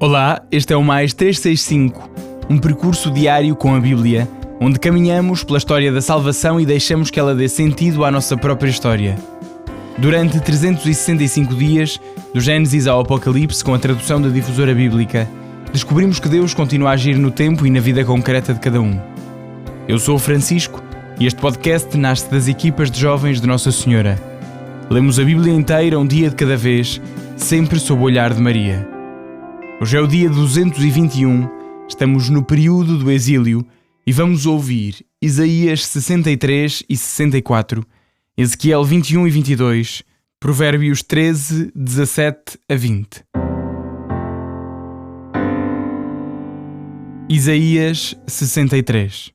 Olá, este é o Mais 365, um percurso diário com a Bíblia, onde caminhamos pela história da salvação e deixamos que ela dê sentido à nossa própria história. Durante 365 dias, do Gênesis ao Apocalipse, com a tradução da Difusora Bíblica, descobrimos que Deus continua a agir no tempo e na vida concreta de cada um. Eu sou o Francisco e este podcast nasce das equipas de jovens de Nossa Senhora. Lemos a Bíblia inteira um dia de cada vez, sempre sob o olhar de Maria. Hoje é o dia 221, estamos no período do exílio e vamos ouvir Isaías 63 e 64, Ezequiel 21 e 22, Provérbios 13, 17 a 20. Isaías 63.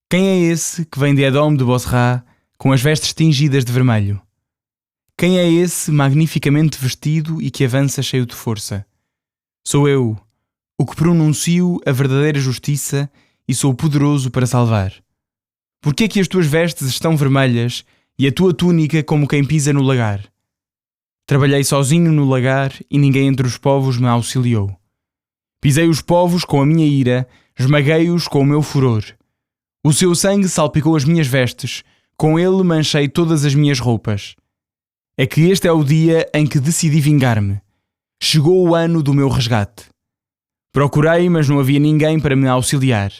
Quem é esse que vem de Edom de Bosra, com as vestes tingidas de vermelho? Quem é esse magnificamente vestido e que avança cheio de força? Sou eu, o que pronuncio a verdadeira justiça e sou poderoso para salvar. Por que é que as tuas vestes estão vermelhas e a tua túnica como quem pisa no lagar? Trabalhei sozinho no lagar e ninguém entre os povos me auxiliou. Pisei os povos com a minha ira, esmaguei-os com o meu furor. O seu sangue salpicou as minhas vestes, com ele manchei todas as minhas roupas. É que este é o dia em que decidi vingar-me. Chegou o ano do meu resgate. Procurei, mas não havia ninguém para me auxiliar.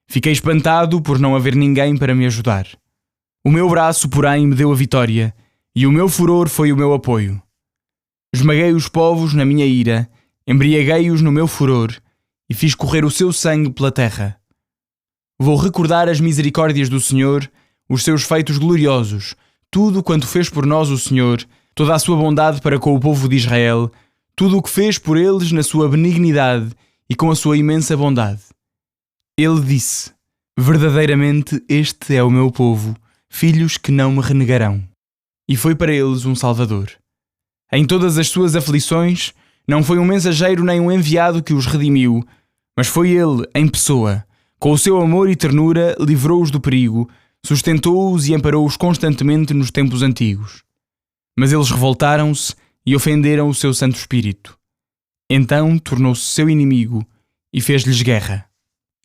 Fiquei espantado por não haver ninguém para me ajudar. O meu braço, porém, me deu a vitória, e o meu furor foi o meu apoio. Esmaguei os povos na minha ira, embriaguei-os no meu furor, e fiz correr o seu sangue pela terra. Vou recordar as misericórdias do Senhor, os seus feitos gloriosos, tudo quanto fez por nós o Senhor, toda a sua bondade para com o povo de Israel, tudo o que fez por eles na sua benignidade e com a sua imensa bondade. Ele disse: verdadeiramente este é o meu povo, filhos que não me renegarão. E foi para eles um Salvador. Em todas as suas aflições, não foi um mensageiro nem um enviado que os redimiu, mas foi ele, em pessoa, com o seu amor e ternura, livrou-os do perigo, sustentou-os e amparou-os constantemente nos tempos antigos. Mas eles revoltaram-se e ofenderam o seu Santo Espírito. Então tornou-se seu inimigo e fez-lhes guerra.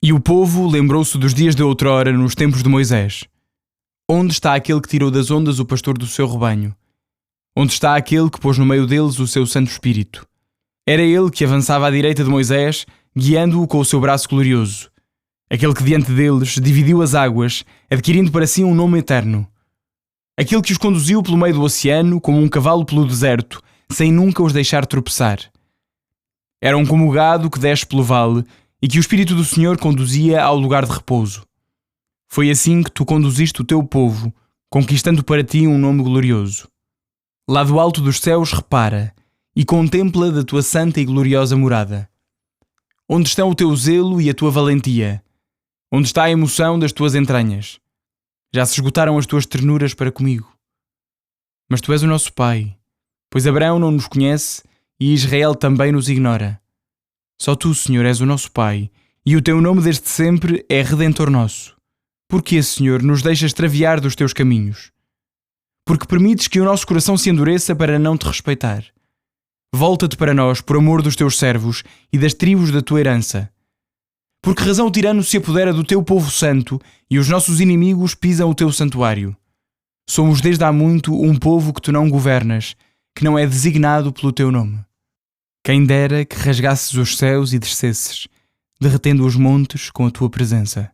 E o povo lembrou-se dos dias de outrora, nos tempos de Moisés. Onde está aquele que tirou das ondas o pastor do seu rebanho? Onde está aquele que pôs no meio deles o seu Santo Espírito? Era ele que avançava à direita de Moisés, guiando-o com o seu braço glorioso. Aquele que diante deles dividiu as águas, adquirindo para si um nome eterno. Aquele que os conduziu pelo meio do oceano, como um cavalo pelo deserto, sem nunca os deixar tropeçar. Eram como o gado que desce pelo vale e que o Espírito do Senhor conduzia ao lugar de repouso. Foi assim que tu conduziste o teu povo, conquistando para ti um nome glorioso. Lá do alto dos céus repara e contempla da tua santa e gloriosa morada. Onde estão o teu zelo e a tua valentia? Onde está a emoção das tuas entranhas? Já se esgotaram as tuas ternuras para comigo. Mas tu és o nosso Pai, pois Abraão não nos conhece e Israel também nos ignora. Só tu, Senhor, és o nosso Pai, e o teu nome desde sempre é Redentor nosso. Porquê, Senhor, nos deixas extraviar dos teus caminhos? Porque permites que o nosso coração se endureça para não te respeitar. Volta-te para nós por amor dos teus servos e das tribos da tua herança. Por que razão o tirano se apodera do teu povo santo e os nossos inimigos pisam o teu santuário? Somos desde há muito um povo que tu não governas, que não é designado pelo teu nome. Quem dera que rasgasses os céus e descesses, derretendo os montes com a tua presença.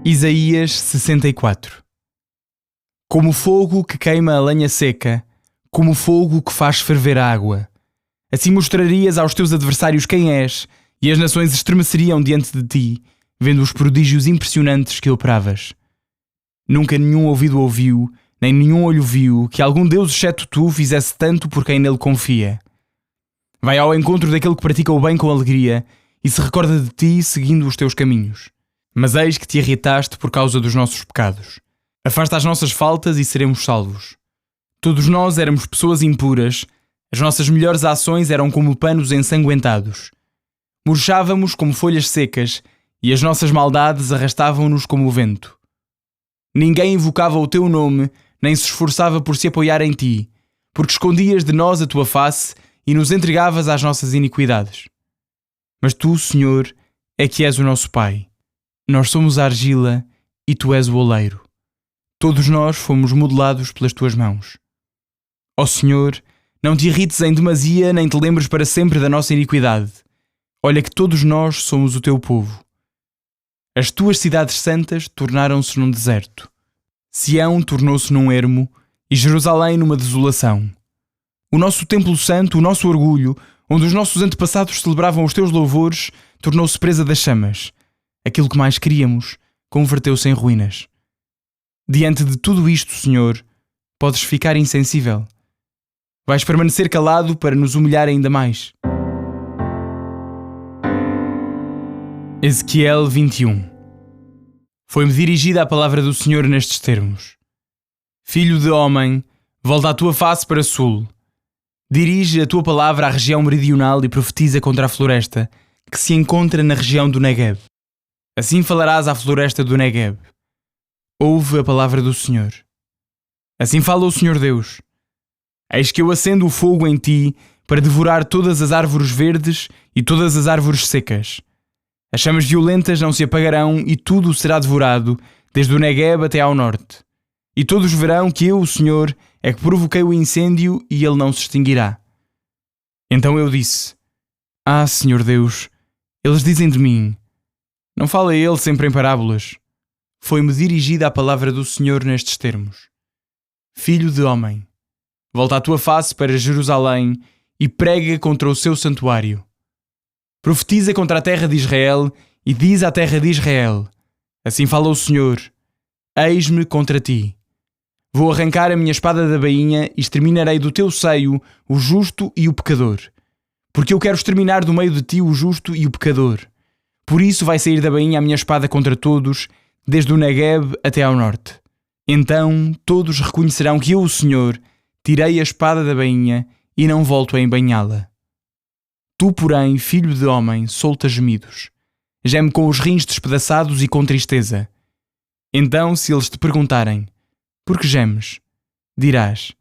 Isaías 64. Como fogo que queima a lenha seca, como fogo que faz ferver a água. Assim mostrarias aos teus adversários quem és, e as nações estremeceriam diante de ti, vendo os prodígios impressionantes que operavas. Nunca nenhum ouvido ouviu, nem nenhum olho viu, que algum Deus exceto tu fizesse tanto por quem nele confia. Vai ao encontro daquele que pratica o bem com alegria, e se recorda de ti seguindo os teus caminhos. Mas eis que te irritaste por causa dos nossos pecados. Afasta as nossas faltas e seremos salvos. Todos nós éramos pessoas impuras, as nossas melhores ações eram como panos ensanguentados. Murchávamos como folhas secas e as nossas maldades arrastavam-nos como o vento. Ninguém invocava o teu nome, nem se esforçava por se apoiar em ti, porque escondias de nós a tua face e nos entregavas às nossas iniquidades. Mas tu, Senhor, é que és o nosso Pai. Nós somos a argila e tu és o oleiro. Todos nós fomos modelados pelas tuas mãos. Ó Senhor, não te irrites em demasia, nem te lembres para sempre da nossa iniquidade. Olha que todos nós somos o teu povo. As tuas cidades santas tornaram-se num deserto. Sião tornou-se num ermo e Jerusalém numa desolação. O nosso templo santo, o nosso orgulho, onde os nossos antepassados celebravam os teus louvores, tornou-se presa das chamas. Aquilo que mais queríamos converteu-se em ruínas. Diante de tudo isto, Senhor, podes ficar insensível. Vais permanecer calado para nos humilhar ainda mais. Ezequiel 21. Foi-me dirigida a palavra do Senhor nestes termos: Filho de homem, volta a tua face para sul. Dirige a tua palavra à região meridional e profetiza contra a floresta, que se encontra na região do Negueb. Assim falarás à floresta do Negueb: Ouve a palavra do Senhor. Assim fala o Senhor Deus: Eis que eu acendo o fogo em ti para devorar todas as árvores verdes e todas as árvores secas. As chamas violentas não se apagarão e tudo será devorado, desde o Negueb até ao norte. E todos verão que eu, o Senhor, é que provoquei o incêndio e ele não se extinguirá. Então eu disse: Ah, Senhor Deus, eles dizem de mim. Não fala ele sempre em parábolas. Foi-me dirigida a palavra do Senhor nestes termos: Filho de homem, volta a tua face para Jerusalém e prega contra o seu santuário. Profetiza contra a terra de Israel e diz à terra de Israel: Assim fala o Senhor: Eis-me contra ti. Vou arrancar a minha espada da bainha e exterminarei do teu seio o justo e o pecador. Porque eu quero exterminar do meio de ti o justo e o pecador. Por isso vai sair da bainha a minha espada contra todos, desde o Negueb até ao norte. Então todos reconhecerão que eu, o Senhor, tirei a espada da bainha e não volto a embainhá-la. Tu, porém, filho de homem, solta gemidos. Geme com os rins despedaçados e com tristeza. Então, se eles te perguntarem: Por que gemes? Dirás: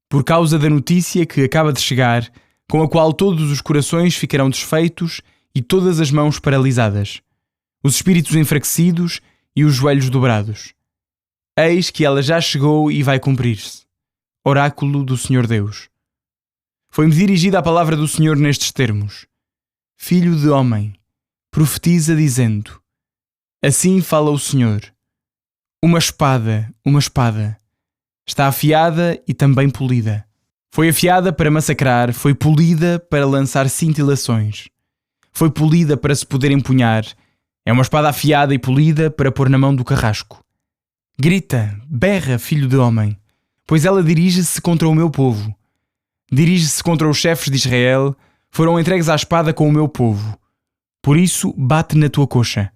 Por causa da notícia que acaba de chegar, com a qual todos os corações ficarão desfeitos e todas as mãos paralisadas, os espíritos enfraquecidos e os joelhos dobrados. Eis que ela já chegou e vai cumprir-se. Oráculo do Senhor Deus. Foi-me dirigida a palavra do Senhor nestes termos: Filho de homem, profetiza dizendo: Assim fala o Senhor. Uma espada, está afiada e também polida. Foi afiada para massacrar, foi polida para lançar cintilações. Foi polida para se poder empunhar. É uma espada afiada e polida para pôr na mão do carrasco. Grita, berra, filho de homem, pois ela dirige-se contra o meu povo. Dirige-se contra os chefes de Israel, foram entregues à espada com o meu povo. Por isso, bate na tua coxa.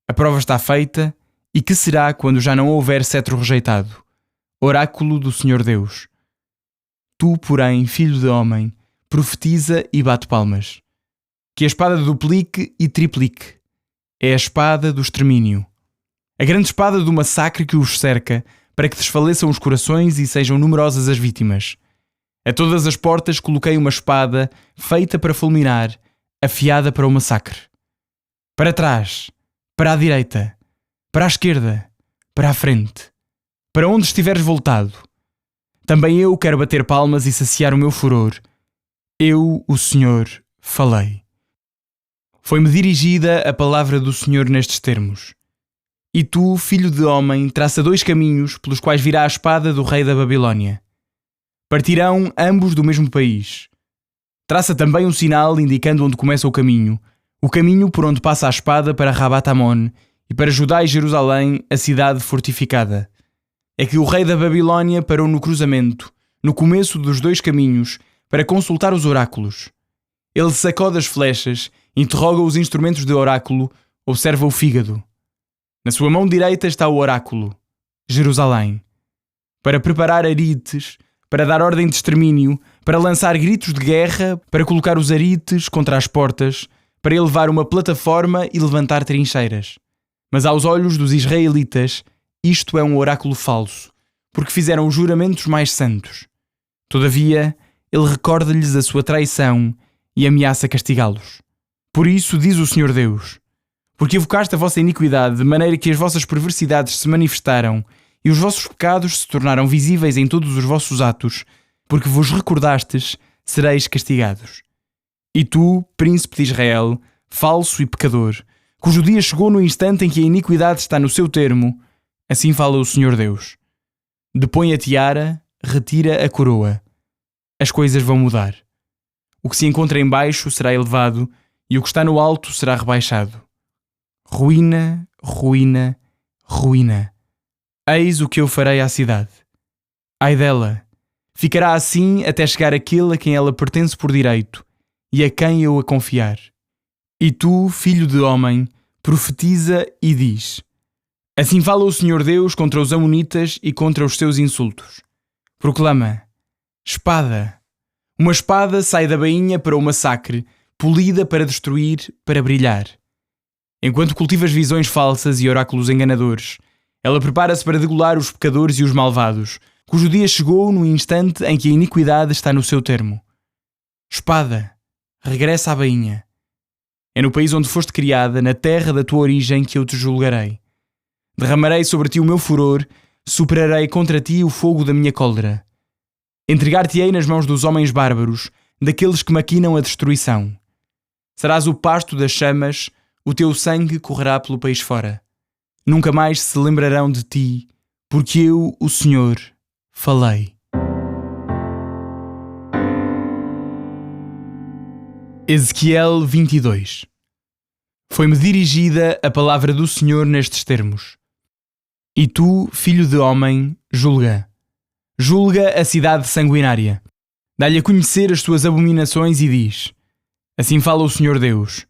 A prova está feita, e que será quando já não houver cetro rejeitado? Oráculo do Senhor Deus. Tu, porém, filho de homem, profetiza e bate palmas. Que a espada duplique e triplique. É a espada do extermínio. A grande espada do massacre que os cerca, para que desfaleçam os corações e sejam numerosas as vítimas. A todas as portas coloquei uma espada feita para fulminar, afiada para o massacre. Para trás, para a direita, para a esquerda, para a frente, para onde estiveres voltado. Também eu quero bater palmas e saciar o meu furor. Eu, o Senhor, falei. Foi-me dirigida a palavra do Senhor nestes termos: E tu, filho de homem, traça 2 caminhos pelos quais virá a espada do rei da Babilónia. Partirão ambos do mesmo país. Traça também um sinal indicando onde começa o caminho por onde passa a espada para Rabat-Amon e para Judá e Jerusalém, a cidade fortificada. É que o rei da Babilónia parou no cruzamento, no começo dos 2 caminhos, para consultar os oráculos. Ele sacode as flechas, interroga os instrumentos de oráculo, observa o fígado. Na sua mão direita está o oráculo, Jerusalém, para preparar arites, para dar ordem de extermínio, para lançar gritos de guerra, para colocar os arites contra as portas, para elevar uma plataforma e levantar trincheiras. Mas aos olhos dos israelitas, isto é um oráculo falso, porque fizeram os juramentos mais santos. Todavia, ele recorda-lhes a sua traição e ameaça castigá-los. Por isso, diz o Senhor Deus: porque evocaste a vossa iniquidade, de maneira que as vossas perversidades se manifestaram e os vossos pecados se tornaram visíveis em todos os vossos atos, porque vos recordastes, sereis castigados. E tu, príncipe de Israel, falso e pecador, cujo dia chegou no instante em que a iniquidade está no seu termo, assim fala o Senhor Deus: depõe a tiara, retira a coroa. As coisas vão mudar. O que se encontra em baixo será elevado, e o que está no alto será rebaixado. Ruína, ruína, ruína. Eis o que eu farei à cidade. Ai dela! Ficará assim até chegar aquele a quem ela pertence por direito, e a quem eu a confiar. E tu, filho de homem, profetiza e diz: assim fala o Senhor Deus contra os amonitas e contra os seus insultos. Proclama: espada! Uma espada sai da bainha para o massacre, polida para destruir, para brilhar. Enquanto cultivas visões falsas e oráculos enganadores, ela prepara-se para degolar os pecadores e os malvados, cujo dia chegou no instante em que a iniquidade está no seu termo. Espada, regressa à bainha. É no país onde foste criada, na terra da tua origem, que eu te julgarei. Derramarei sobre ti o meu furor, superarei contra ti o fogo da minha cólera. Entregar-te-ei nas mãos dos homens bárbaros, daqueles que maquinam a destruição. Serás o pasto das chamas, o teu sangue correrá pelo país fora. Nunca mais se lembrarão de ti, porque eu, o Senhor, falei. Ezequiel 22. Foi-me dirigida a palavra do Senhor nestes termos: e tu, filho de homem, julga. Julga a cidade sanguinária. Dá-lhe a conhecer as suas abominações e diz: assim fala o Senhor Deus: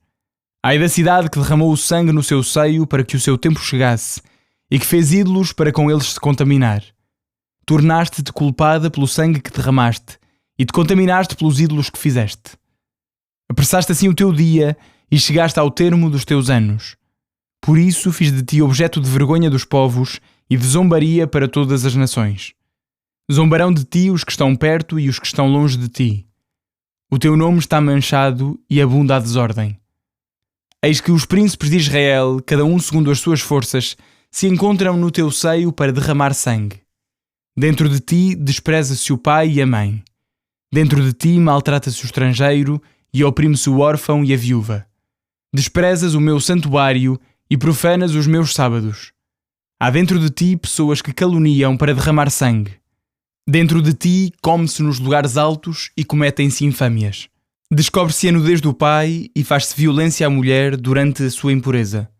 ai da cidade que derramou o sangue no seu seio para que o seu tempo chegasse, e que fez ídolos para com eles se contaminar. Tornaste-te culpada pelo sangue que derramaste, e te contaminaste pelos ídolos que fizeste. Apressaste assim o teu dia, e chegaste ao termo dos teus anos. Por isso fiz de ti objeto de vergonha dos povos, e de zombaria para todas as nações. Zombarão de ti os que estão perto e os que estão longe de ti. O teu nome está manchado e abunda a desordem. Eis que os príncipes de Israel, cada um segundo as suas forças, se encontram no teu seio para derramar sangue. Dentro de ti despreza-se o pai e a mãe. Dentro de ti maltrata-se o estrangeiro e oprime-se o órfão e a viúva. Desprezas o meu santuário e profanas os meus sábados. Há dentro de ti pessoas que caluniam para derramar sangue. Dentro de ti come-se nos lugares altos e cometem-se infâmias. Descobre-se a nudez do pai e faz-se violência à mulher durante a sua impureza.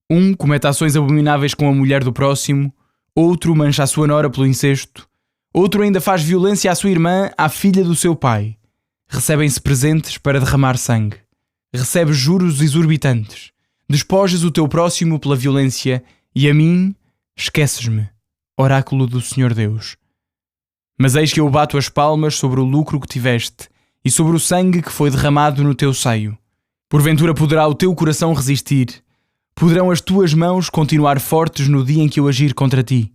Um comete ações abomináveis com a mulher do próximo, outro mancha a sua nora pelo incesto, outro ainda faz violência à sua irmã, à filha do seu pai. Recebem-se presentes para derramar sangue. Recebes juros exorbitantes. Despojas o teu próximo pela violência e a mim esqueces-me, oráculo do Senhor Deus. Mas eis que eu bato as palmas sobre o lucro que tiveste e sobre o sangue que foi derramado no teu seio. Porventura poderá o teu coração resistir? Poderão as tuas mãos continuar fortes no dia em que eu agir contra ti?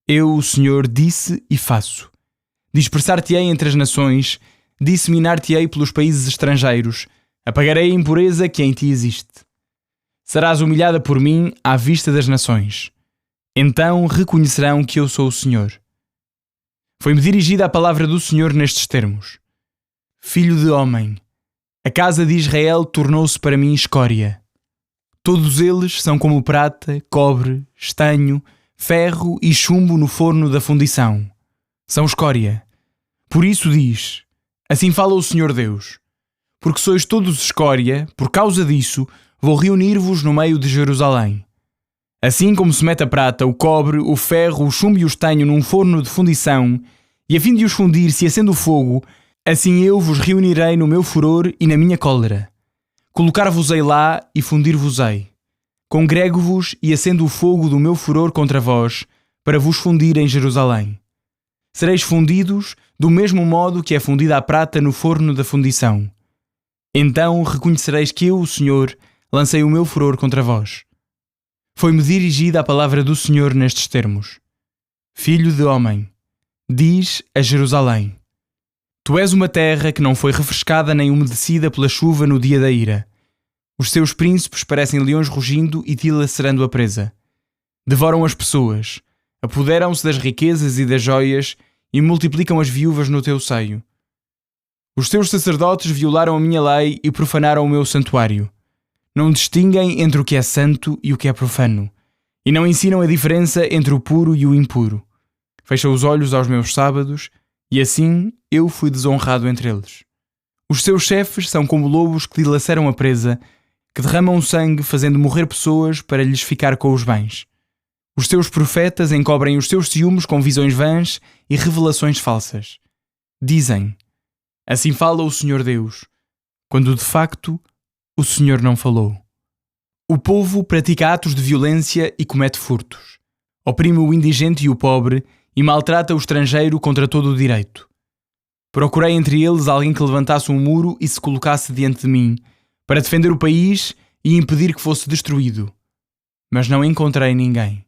Eu, o Senhor, disse e faço. Dispersar-te-ei entre as nações, disseminar-te-ei pelos países estrangeiros, apagarei a impureza que em ti existe. Serás humilhada por mim à vista das nações. Então reconhecerão que eu sou o Senhor. Foi-me dirigida a palavra do Senhor nestes termos: filho de homem, a casa de Israel tornou-se para mim escória. Todos eles são como prata, cobre, estanho, ferro e chumbo no forno da fundição. São escória. Por isso diz: assim fala o Senhor Deus: porque sois todos escória, por causa disso vou reunir-vos no meio de Jerusalém. Assim como se mete a prata, o cobre, o ferro, o chumbo e o estanho num forno de fundição, e a fim de os fundir se acende o fogo, assim eu vos reunirei no meu furor e na minha cólera. Colocar-vos-ei lá e fundir-vos-ei. Congrego-vos e acendo o fogo do meu furor contra vós, para vos fundir em Jerusalém. Sereis fundidos do mesmo modo que é fundida a prata no forno da fundição. Então reconhecereis que eu, o Senhor, lancei o meu furor contra vós. Foi-me dirigida a palavra do Senhor nestes termos: filho de homem, diz a Jerusalém: Tu és uma terra que não foi refrescada nem umedecida pela chuva no dia da ira. Os seus príncipes parecem leões rugindo e dilacerando a presa. Devoram as pessoas, apoderam-se das riquezas e das joias e multiplicam as viúvas no teu seio. Os teus sacerdotes violaram a minha lei e profanaram o meu santuário. Não distinguem entre o que é santo e o que é profano, e não ensinam a diferença entre o puro e o impuro. Fecham os olhos aos meus sábados, e assim eu fui desonrado entre eles. Os seus chefes são como lobos que dilaceram a presa, que derramam sangue fazendo morrer pessoas para lhes ficar com os bens. Os seus profetas encobrem os seus ciúmes com visões vãs e revelações falsas. Dizem: Assim fala o Senhor Deus, quando de facto o Senhor não falou. O povo pratica atos de violência e comete furtos. Oprime o indigente e o pobre e maltrata o estrangeiro contra todo o direito. Procurei entre eles alguém que levantasse um muro e se colocasse diante de mim, para defender o país e impedir que fosse destruído. Mas não encontrei ninguém.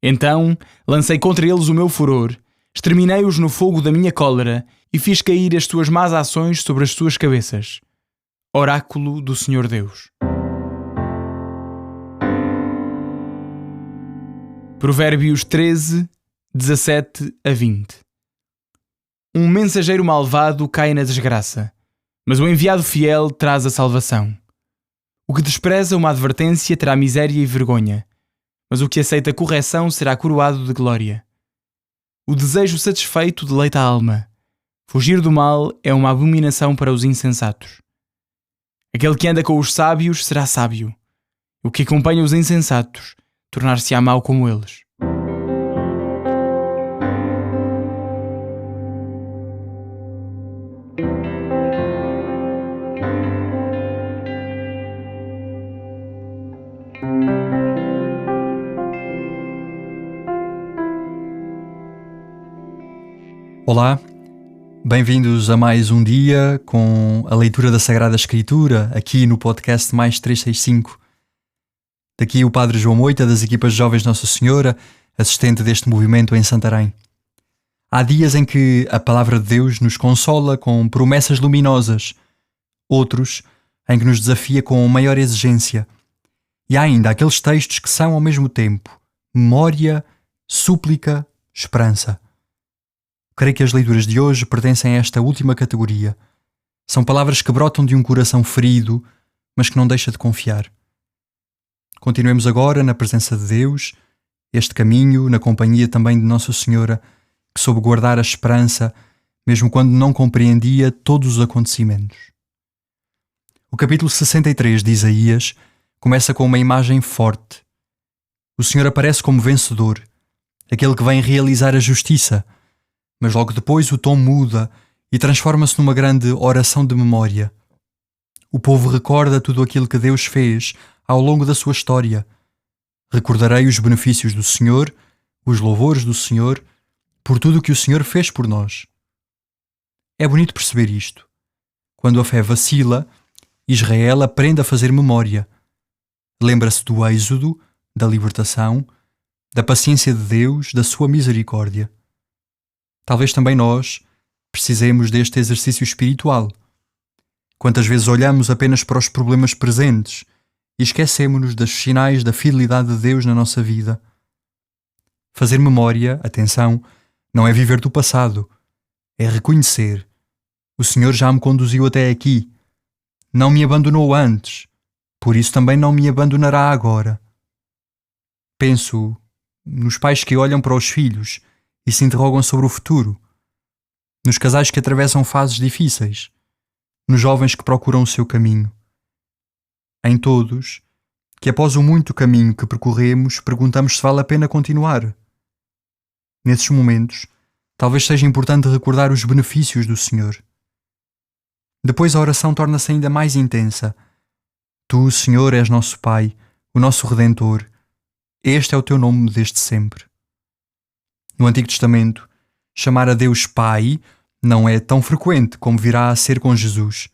Então lancei contra eles o meu furor, exterminei-os no fogo da minha cólera e fiz cair as suas más ações sobre as suas cabeças. Oráculo do Senhor Deus. Provérbios 13, 17 a 20. Um mensageiro malvado cai na desgraça, mas o enviado fiel traz a salvação. O que despreza uma advertência terá miséria e vergonha, mas o que aceita correção será coroado de glória. O desejo satisfeito deleita a alma. Fugir do mal é uma abominação para os insensatos. Aquele que anda com os sábios será sábio. O que acompanha os insensatos tornar-se-á mau como eles. Olá, bem-vindos a mais um dia com a leitura da Sagrada Escritura aqui no podcast Mais 365. Daqui o Padre João Moita, das equipas Jovens Nossa Senhora, assistente deste movimento em Santarém. Há dias em que a Palavra de Deus nos consola com promessas luminosas, outros em que nos desafia com maior exigência. E há ainda aqueles textos que são ao mesmo tempo memória, súplica, esperança. Creio que as leituras de hoje pertencem a esta última categoria. São palavras que brotam de um coração ferido, mas que não deixa de confiar. Continuemos agora na presença de Deus, este caminho na companhia também de Nossa Senhora, que soube guardar a esperança, mesmo quando não compreendia todos os acontecimentos. O capítulo 63 de Isaías começa com uma imagem forte. O Senhor aparece como vencedor, aquele que vem realizar a justiça, mas logo depois o tom muda e transforma-se numa grande oração de memória. O povo recorda tudo aquilo que Deus fez ao longo da sua história. Recordarei os benefícios do Senhor, os louvores do Senhor, por tudo o que o Senhor fez por nós. É bonito perceber isto. Quando a fé vacila, Israel aprende a fazer memória. Lembra-se do êxodo, da libertação, da paciência de Deus, da sua misericórdia. Talvez também nós precisemos deste exercício espiritual. Quantas vezes olhamos apenas para os problemas presentes e esquecemos-nos dos sinais da fidelidade de Deus na nossa vida. Fazer memória, atenção, não é viver do passado, é reconhecer: o Senhor já me conduziu até aqui, não me abandonou antes, por isso também não me abandonará agora. Penso nos pais que olham para os filhos e se interrogam sobre o futuro, nos casais que atravessam fases difíceis, nos jovens que procuram o seu caminho. Em todos, que após o muito caminho que percorremos, perguntamos se vale a pena continuar. Nesses momentos, talvez seja importante recordar os benefícios do Senhor. Depois a oração torna-se ainda mais intensa. Tu, Senhor, és nosso Pai, o nosso Redentor. Este é o teu nome desde sempre. No Antigo Testamento, chamar a Deus Pai não é tão frequente como virá a ser com Jesus.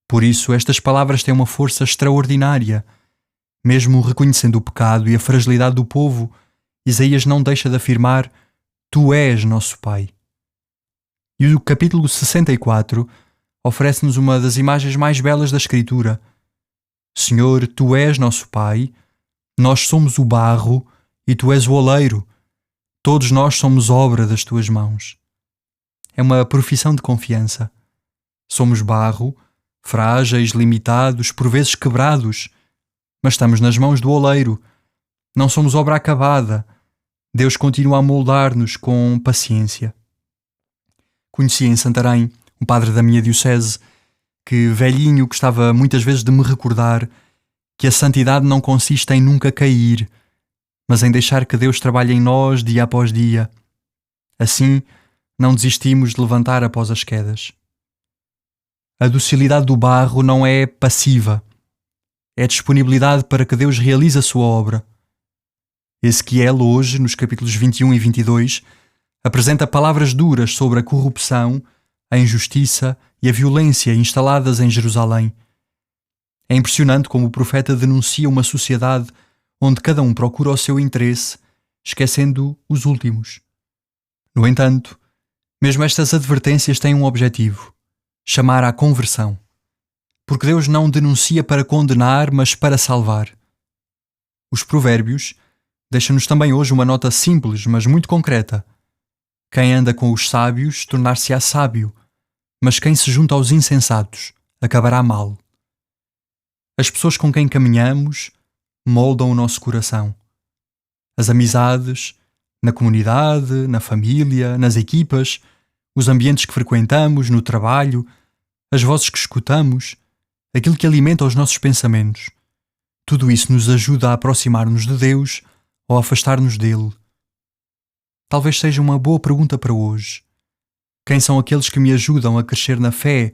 Por isso, estas palavras têm uma força extraordinária. Mesmo reconhecendo o pecado e a fragilidade do povo, Isaías não deixa de afirmar: Tu és nosso Pai. E o capítulo 64 oferece-nos uma das imagens mais belas da Escritura. Senhor, Tu és nosso Pai, nós somos o barro e Tu és o oleiro. Todos nós somos obra das Tuas mãos. É uma profissão de confiança. Somos barro, frágeis, limitados, por vezes quebrados, mas estamos nas mãos do oleiro. Não somos obra acabada. Deus continua a moldar-nos com paciência. Conheci em Santarém um padre da minha diocese que, velhinho, gostava muitas vezes de me recordar que a santidade não consiste em nunca cair, mas em deixar que Deus trabalhe em nós dia após dia. Assim, não desistimos de levantar após as quedas. A docilidade do barro não é passiva. É disponibilidade para que Deus realize a sua obra. Ezequiel, hoje, nos capítulos 21 e 22, apresenta palavras duras sobre a corrupção, a injustiça e a violência instaladas em Jerusalém. É impressionante como o profeta denuncia uma sociedade onde cada um procura o seu interesse, esquecendo os últimos. No entanto, mesmo estas advertências têm um objetivo: chamar à conversão. Porque Deus não denuncia para condenar, mas para salvar. Os Provérbios deixam-nos também hoje uma nota simples, mas muito concreta. Quem anda com os sábios tornar-se-á sábio, mas quem se junta aos insensatos acabará mal. As pessoas com quem caminhamos moldam o nosso coração. As amizades, na comunidade, na família, nas equipas, os ambientes que frequentamos, no trabalho, as vozes que escutamos, aquilo que alimenta os nossos pensamentos. Tudo isso nos ajuda a aproximar-nos de Deus ou a afastar-nos dele. Talvez seja uma boa pergunta para hoje. Quem são aqueles que me ajudam a crescer na fé